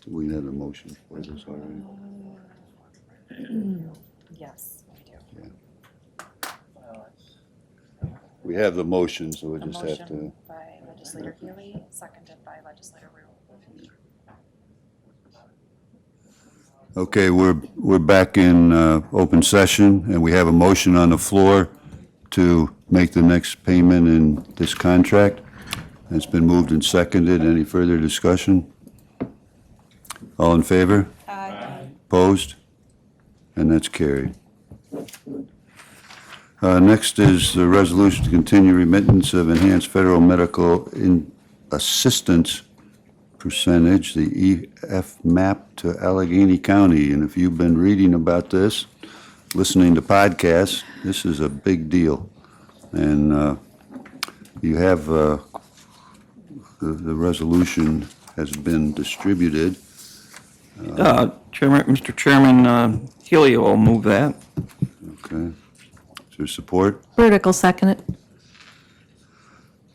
We had a motion for this already. Yes, we do. We have the motion, so we A just have to. motion by legislator Healy, seconded by legislator Rue. Okay, we're back in open session, and we have a motion on the floor to make the next payment in this contract. It's been moved and seconded. Any further discussion? All in favor? Aye. Opposed? And that's carried. Next is the resolution to continue remittance of enhanced federal medical assistance percentage, the EFMAP, to Allegheny County. And if you've been reading about this, listening to podcasts, this is a big deal. And you have the resolution has been distributed. Mr. Chairman, Healy will move that. Okay. Is there support? Vertical second it.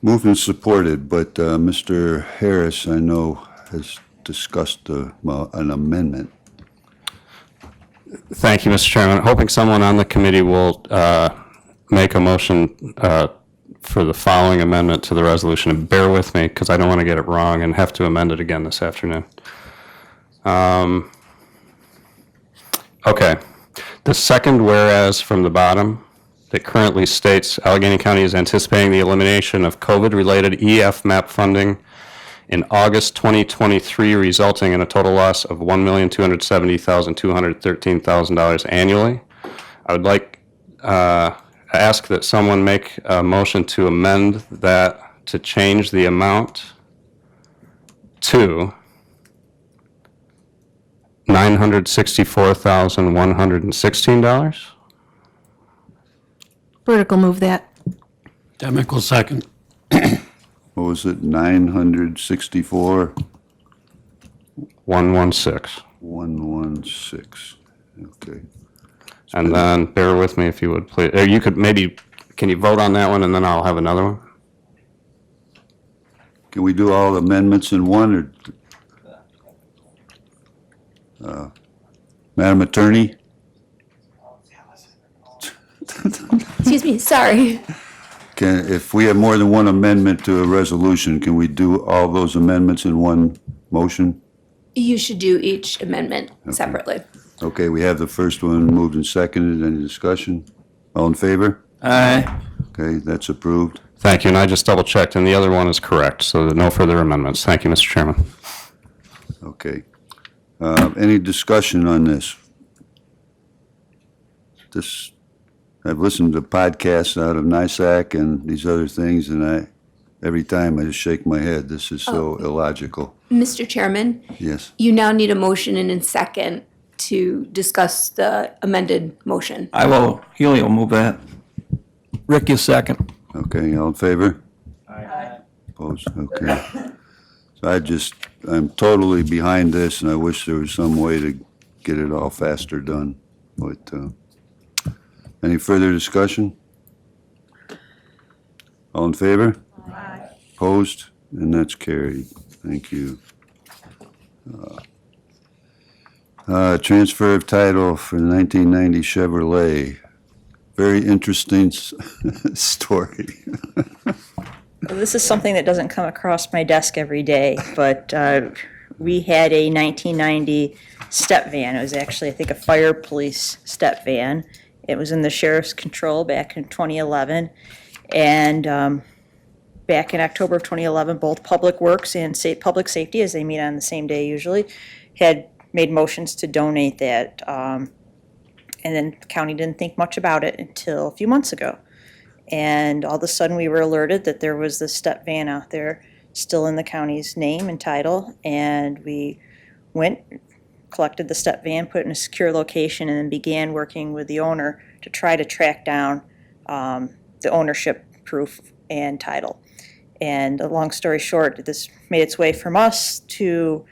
Moved and supported, but Mr. Harris, I know, has discussed an amendment. Thank you, Mr. Chairman. Hoping someone on the committee will make a motion for the following amendment to the resolution. And bear with me, because I don't want to get it wrong and have to amend it again this afternoon. Okay. The second whereas from the bottom that currently states Allegheny County is anticipating the elimination of COVID-related EFMAP funding in August 2023, resulting in a total loss of $1,270,213 annually. I would like ask that someone make a motion to amend that to change the amount to $964,116. Vertical move that. Demickle second. What was it, 964? 116. 116. Okay. And then bear with me if you would, please. Or you could maybe, can you vote on that one and then I'll have another one? Can we do all amendments in one, or? Madam Attorney? Excuse me, sorry. If we have more than one amendment to a resolution, can we do all those amendments in one motion? You should do each amendment separately. Okay, we have the first one moved and seconded. Any discussion? All in favor? Aye. Okay, that's approved. Thank you, and I just double checked, and the other one is correct, so there are no further amendments. Thank you, Mr. Chairman. Okay. Any discussion on this? I've listened to podcasts out of NISAC and these other things, and every time I just shake my head. This is so illogical. Mr. Chairman, Yes. you now need a motion and a second to discuss the amended motion. Healy will move that. Rick is second. Okay, all in favor? Aye. Opposed? Okay. So I'm totally behind this, and I wish there was some way to get it all faster done. But, any further discussion? All in favor? Aye. Opposed? And that's carried. Thank you. Transfer of title for the 1990 Chevrolet. Very interesting story. This is something that doesn't come across my desk every day, but we had a 1990 step van. It was actually, I think, a fire police step van. It was in the sheriff's control back in 2011. And back in October of 2011, both Public Works and Public Safety, as they meet on the same day usually, had made motions to donate that. And then the county didn't think much about it until a few months ago. And all of a sudden, we were alerted that there was this step van out there still in the county's name and title. And we went, collected the step van, put it in a secure location, and then began working with the owner to try to track down the ownership proof and title. And a long story short, this made its way from us to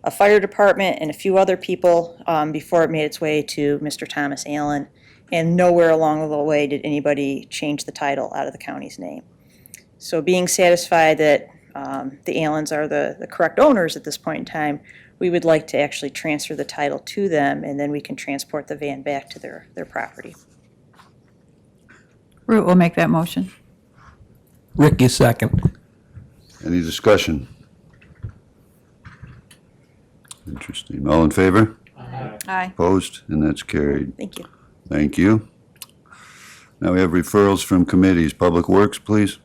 a fire department and a few other people before it made its way to Mr. Thomas Allen. And nowhere along the way did anybody change the title out of the county's name. So being satisfied that the Allens are the correct owners at this point in time, we would like to actually transfer the title to them, and then we can transport the van back to their property. Root will make that motion. Ricky second. Any discussion? Interesting. All in favor? Aye. Opposed? And that's carried. Thank you. Thank you. Now we have referrals from committees. Public Works, please.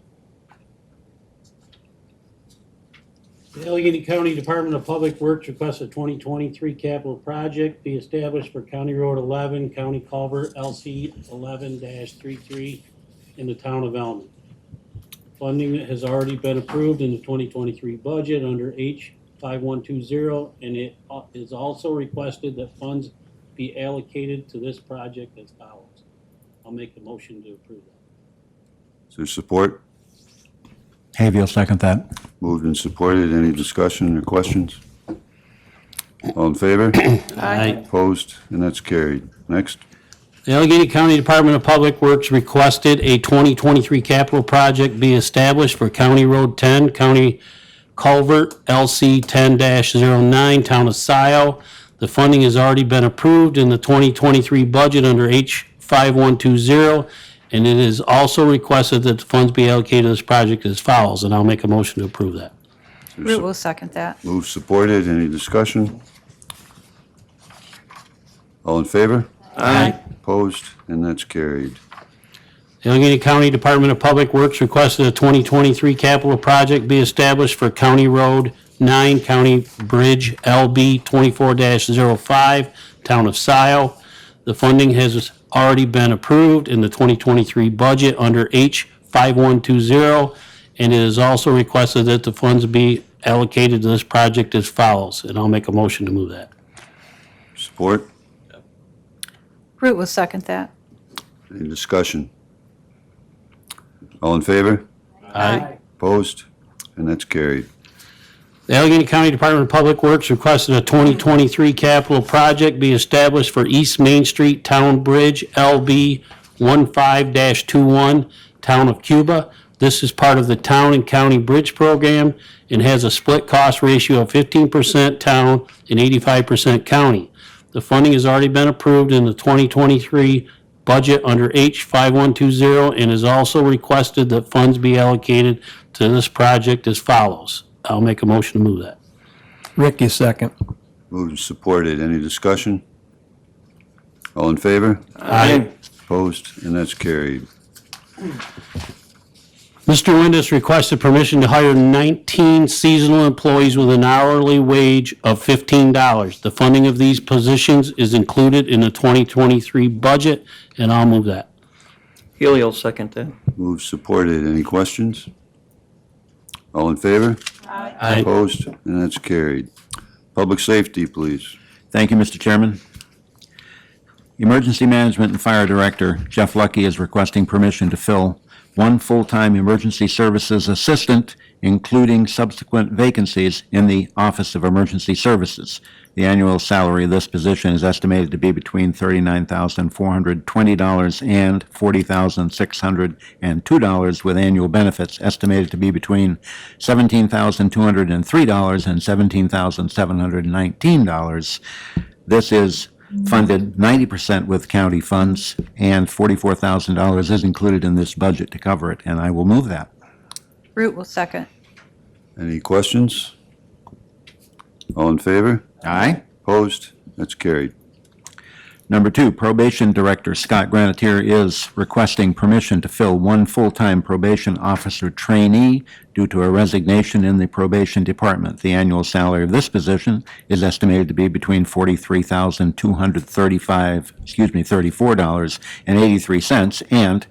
The Allegheny County Department of Public Works requests a 2023 capital project be established for County Road 11, County Culvert LC 11-33 in the town of Elman. Funding has already been approved in the 2023 budget under H5120, and it is also requested that funds be allocated to this project as follows. I'll make the motion to approve that. Is there support? Havey will second that. Moved and supported. Any discussion or questions? All in favor? Aye. Opposed? And that's carried. Next. The Allegheny County Department of Public Works requested a 2023 capital project be established for County Road 10, County Culvert LC 10-09, Town of Scioto. The funding has already been approved in the 2023 budget under H5120, and it is also requested that the funds be allocated to this project as follows, and I'll make a motion to approve that. Root will second that. Moved, supported. Any discussion? All in favor? Aye. Opposed? And that's carried. The Allegheny County Department of Public Works requested a 2023 capital project be established for County Road 9, County Bridge LB 24-05, Town of Scioto. The funding has already been approved in the 2023 budget under H5120, and it is also requested that the funds be allocated to this project as follows, and I'll make a motion to move that. Support? Root will second that. Any discussion? All in favor? Aye. Opposed? And that's carried. The Allegheny County Department of Public Works requested a 2023 capital project be established for East Main Street Town Bridge LB 15-21, Town of Cuba. This is part of the Town and County Bridge Program and has a split cost ratio of 15% town and 85% county. The funding has already been approved in the 2023 budget under H5120 and is also requested that funds be allocated to this project as follows. I'll make a motion to move that. Ricky second. Moved and supported. Any discussion? All in favor? Aye. Opposed? And that's carried. Mr. Windus requested permission to hire 19 seasonal employees with an hourly wage of $15. The funding of these positions is included in the 2023 budget, and I'll move that. Healy will second that. Moved, supported. Any questions? All in favor? Aye. Opposed? And that's carried. Public safety, please. Thank you, Mr. Chairman. Emergency Management and Fire Director Jeff Lucky is requesting permission to fill one full-time emergency services assistant, including subsequent vacancies in the Office of Emergency Services. The annual salary of this position is estimated to be between $39,420 and $40,602, with annual benefits estimated to be between $17,203 and $17,719. This is funded 90% with county funds, and $44,000 is included in this budget to cover it, and I will move that. Root will second. Any questions? All in favor? Aye. Opposed? That's carried. Number 2, Probation Director Scott Granatier is requesting permission to fill one full-time probation officer trainee due to a resignation in the probation department. The annual salary of this position is estimated to be between $34.83 and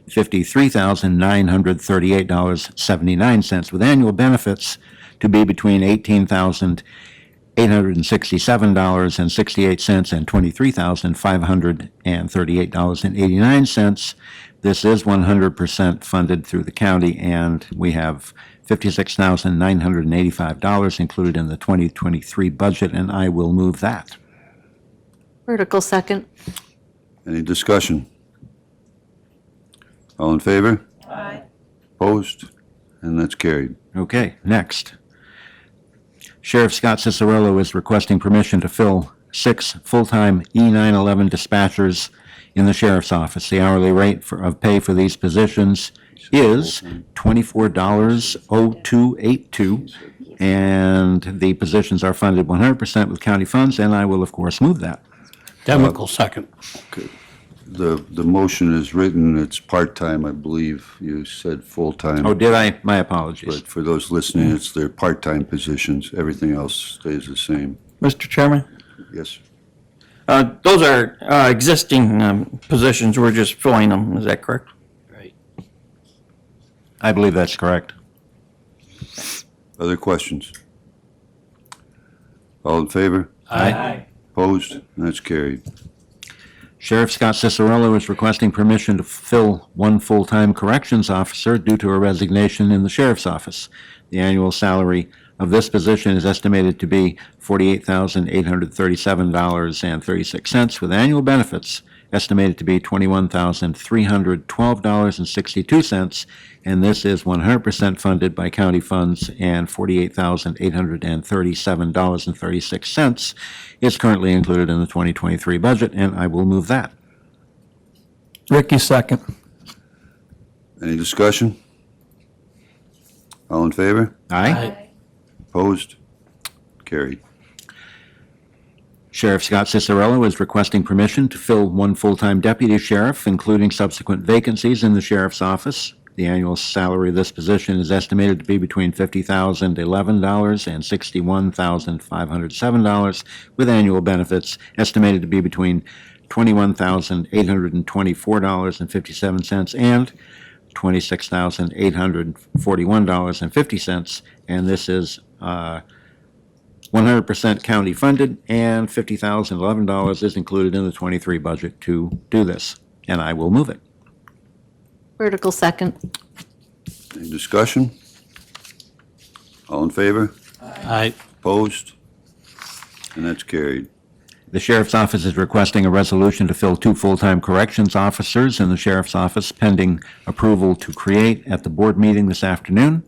$53,938.79, with annual benefits to be between $18,867.68 and $23,538.89. This is 100% funded through the county, and we have $56,985 included in the 2023 budget, and I will move that. Vertical second. Any discussion? All in favor? Aye. Opposed? and that's carried. Okay, next. Sheriff Scott Cicerello is requesting permission to fill 6 full-time E911 dispatchers in the sheriff's office. The hourly rate of pay for these positions is $24.0282, and the positions are funded 100% with county funds, and I will, of course, move that. Demick will second. The motion is written, it's part-time, I believe. You said full-time. Oh, did I? My apologies. But for those listening, it's their part-time positions. Everything else stays the same. Mr. Chairman, Yes? those are existing positions, we're just filling them, is that correct? Right. I believe that's correct. Other questions? All in favor? Aye. Opposed? That's carried. Sheriff Scott Cicerello is requesting permission to fill 1 full-time corrections officer due to a resignation in the sheriff's office. The annual salary of this position is estimated to be $48,837.36, with annual benefits estimated to be $21,312.62, and this is 100% funded by county funds, and $48,837.36 is currently included in the 2023 budget, and I will move that. Ricky, second. Any discussion? All in favor? Aye. Opposed? Carried. Sheriff Scott Cicerello is requesting permission to fill 1 full-time deputy sheriff, including subsequent vacancies in the sheriff's office. The annual salary of this position is estimated to be between $50,011 and $61,507, with annual benefits estimated to be between $21,824.57 and $26,841.50, and this is 100% county funded, and $50,011 is included in the 23 budget to do this, and I will move it. Vertical second. Any discussion? All in favor? Aye. Opposed? And that's carried. The sheriff's office is requesting a resolution to fill 2 full-time corrections officers in the sheriff's office pending approval to create at the board meeting this afternoon.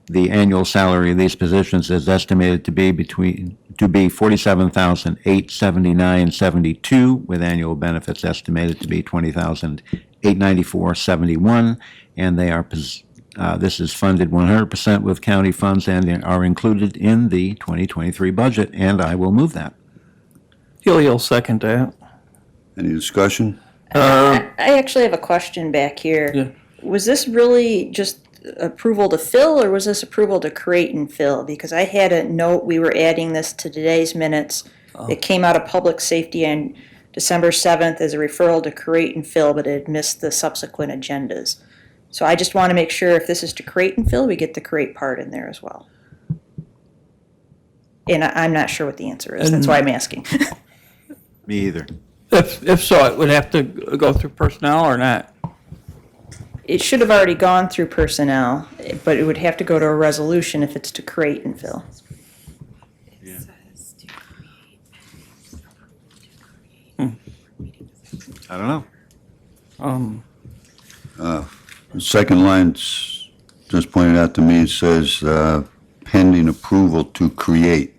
The annual salary of these positions is estimated to be $47,879.72, with annual benefits estimated to be $20,894.71, and they are this is funded 100% with county funds and are included in the 2023 budget, and I will move that. He'll second that. Any discussion? I actually have a question back here. Yeah. Was this really just approval to fill, or was this approval to create and fill? Because I had a note, we were adding this to today's minutes. It came out of public safety on December 7th as a referral to create and fill, but it missed the subsequent agendas. So I just want to make sure if this is to create and fill, we get the create part in there as well. And I'm not sure what the answer is. That's why I'm asking. Me either. If so, it would have to go through personnel or not? It should have already gone through personnel, but it would have to go to a resolution if it's to create and fill. I don't know. The second line just pointed out to me, it says pending approval to create.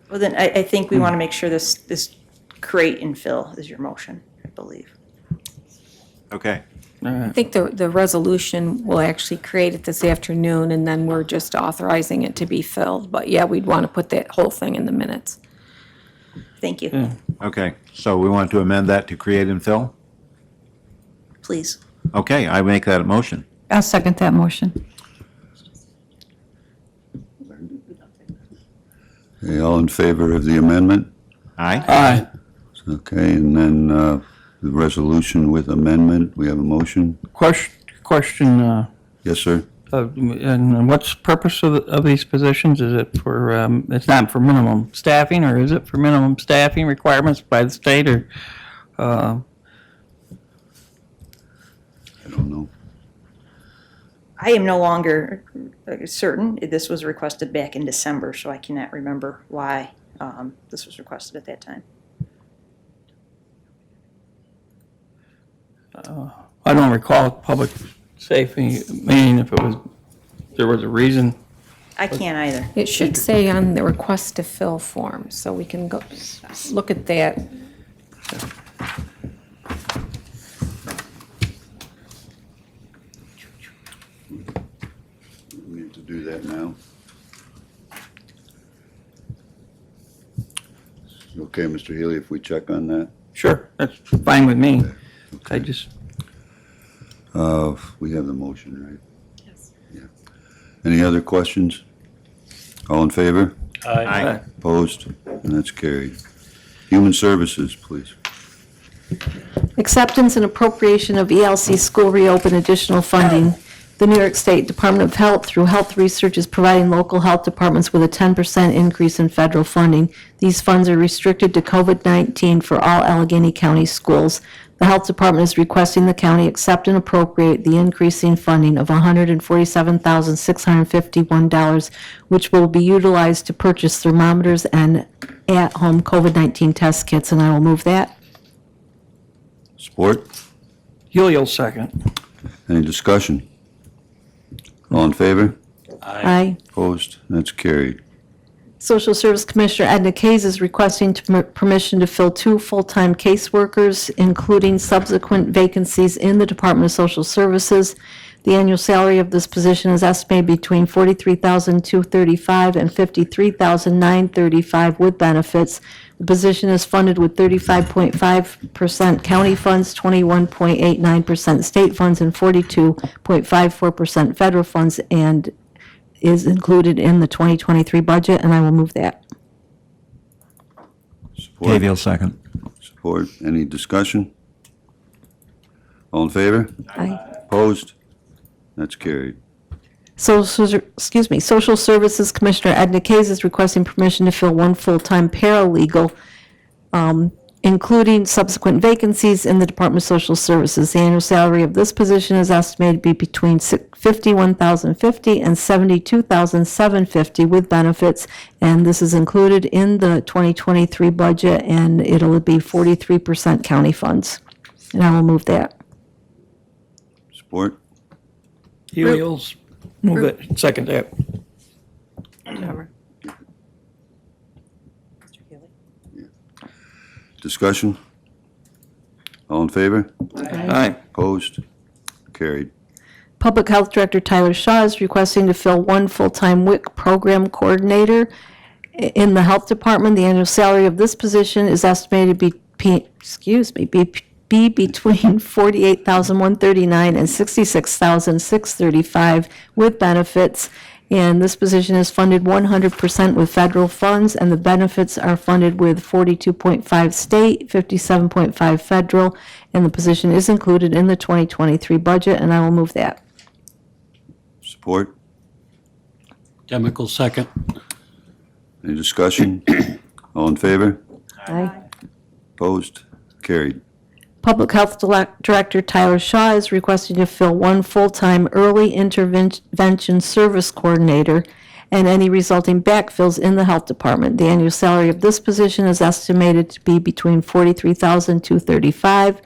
Well, then I think we want to make sure this create and fill is your motion, I believe. Okay. I think the resolution will actually create it this afternoon, and then we're just authorizing it to be filled. But yeah, we'd want to put that whole thing in the minutes. Thank you. Okay, so we want to amend that to create and fill? Please. Okay, I make that a motion. I'll second that motion. Okay, all in favor of the amendment? Aye? Aye. Okay, and then the resolution with amendment, we have a motion? Question, Yes, sir? and what's the purpose of these positions? Is it for, it's not for minimum staffing, or is it for minimum staffing requirements by the state, or? I don't know. I am no longer certain. This was requested back in December, so I cannot remember why this was requested at that time. I don't recall public safety meaning if it was there was a reason. I can't either. It should say on the request to fill form, so we can go, look at that. We need to do that now. Okay, Mr. Healy, if we check on that? Sure, that's fine with me. I just, We have the motion, right? Yes. Any other questions? All in favor? Aye. Opposed? And that's carried. Human Services, please. Acceptance and appropriation of ELC school reopen additional funding. The New York State Department of Health, through Health Research, is providing local health departments with a 10% increase in federal funding. These funds are restricted to COVID-19 for all Allegheny County schools. The Health Department is requesting the county accept and appropriate the increasing funding of $147,651, which will be utilized to purchase thermometers and at-home COVID-19 test kits, and I will move that. Support? Healy will second. Any discussion? All in favor? Aye. Opposed? That's carried. Social Service Commissioner Edna Kays is requesting permission to fill 2 full-time caseworkers, including subsequent vacancies in the Department of Social Services. The annual salary of this position is estimated between $43,235 and $53,935 with benefits. The position is funded with 35.5% county funds, 21.89% state funds, and 42.54% federal funds, and is included in the 2023 budget, and I will move that. Support? Cahill, second. Support. Any discussion? All in favor? Aye. Opposed? That's carried. Social Services Commissioner Edna Kays is requesting permission to fill 1 full-time paralegal, including subsequent vacancies in the Department of Social Services. The annual salary of this position is estimated to be between $51,050 and $72,750 with benefits, and this is included in the 2023 budget, and it'll be 43% county funds. And I will move that. Support? Healy will move it, second that. Whatever. Discussion? All in favor? Aye. Opposed? Carried. Public Health Director Tyler Shaw is requesting to fill 1 full-time WIC program coordinator in the Health Department. The annual salary of this position is estimated to be between $48,139 and $66,635 with benefits. And this position is funded 100% with federal funds, and the benefits are funded with 42.5 state, 57.5 federal, and the position is included in the 2023 budget, and I will move that. Support? Demichael, second. Any discussion? All in favor? Aye. Opposed? Carried. Public Health Director Tyler Shaw is requesting to fill 1 full-time early intervention service coordinator and any resulting backfills in the Health Department. The annual salary of this position is estimated to be between $43,235,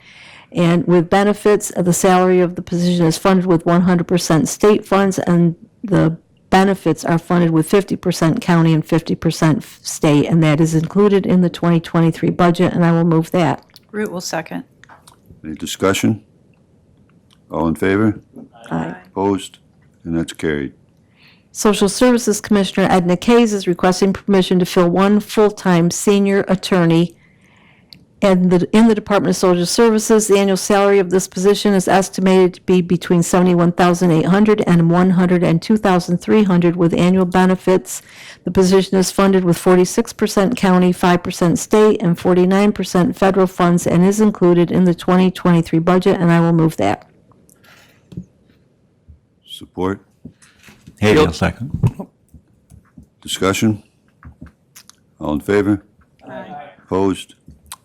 and with benefits, the salary of the position is funded with 100% state funds, and the benefits are funded with 50% county and 50% state, and that is included in the 2023 budget, and I will move that. Root will second. Any discussion? All in favor? Aye. Opposed? And that's carried. Social Services Commissioner Edna Kays is requesting permission to fill 1 full-time senior attorney in the Department of Social Services. The annual salary of this position is estimated to be between $71,800 and $102,300 with annual benefits. The position is funded with 46% county, 5% state, and 49% federal funds, and is included in the 2023 budget, and I will move that. Support? Cahill, second. Discussion? All in favor? Aye. Opposed?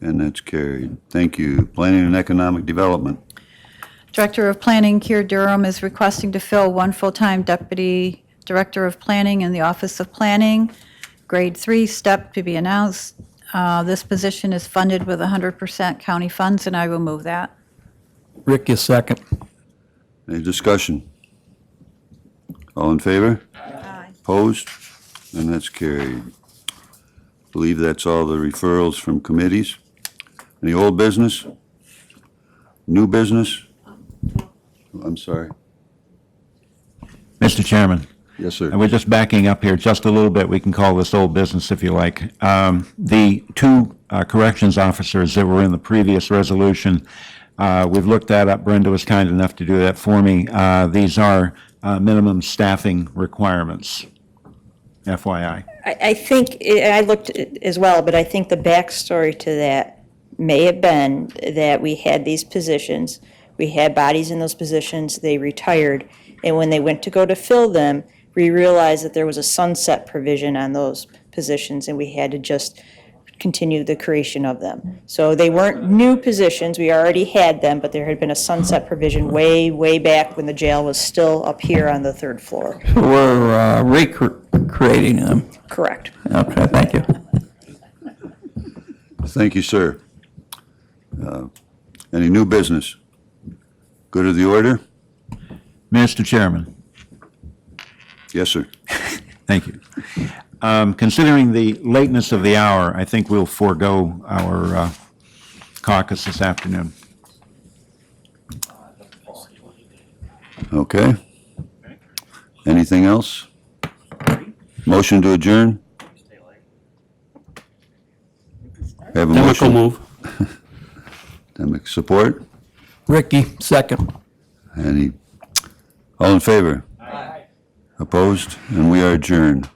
And that's carried. Thank you. Planning and Economic Development. Director of Planning Keir Durham is requesting to fill 1 full-time Deputy Director of Planning in the Office of Planning, grade 3, step to be announced. This position is funded with 100% county funds, and I will move that. Rick is second. Any discussion? All in favor? Opposed? And that's carried. Believe that's all the referrals from committees. Any old business? New business? I'm sorry. Mr. Chairman, Yes, sir. and we're just backing up here just a little bit. We can call this old business if you like. The two corrections officers that were in the previous resolution, we've looked that up. Brenda was kind enough to do that for me. These are minimum staffing requirements, FYI. I think, I looked as well, but I think the backstory to that may have been that we had these positions, we had bodies in those positions, they retired, and when they went to go to fill them, we realized that there was a sunset provision on those positions, and we had to just continue the creation of them. So they weren't new positions, we already had them, but there had been a sunset provision way, way back when the jail was still up here on the third floor. We're recreating them. Correct. Okay, thank you. Thank you, sir. Any new business? Good of the order? Mr. Chairman. Yes, sir. Thank you. Considering the lateness of the hour, I think we'll forego our caucus this afternoon. Okay. Anything else? Motion to adjourn? Have a Chemical motion. move. Demick, support? Ricky, second. Any, all in favor? Aye. Opposed? And we are adjourned.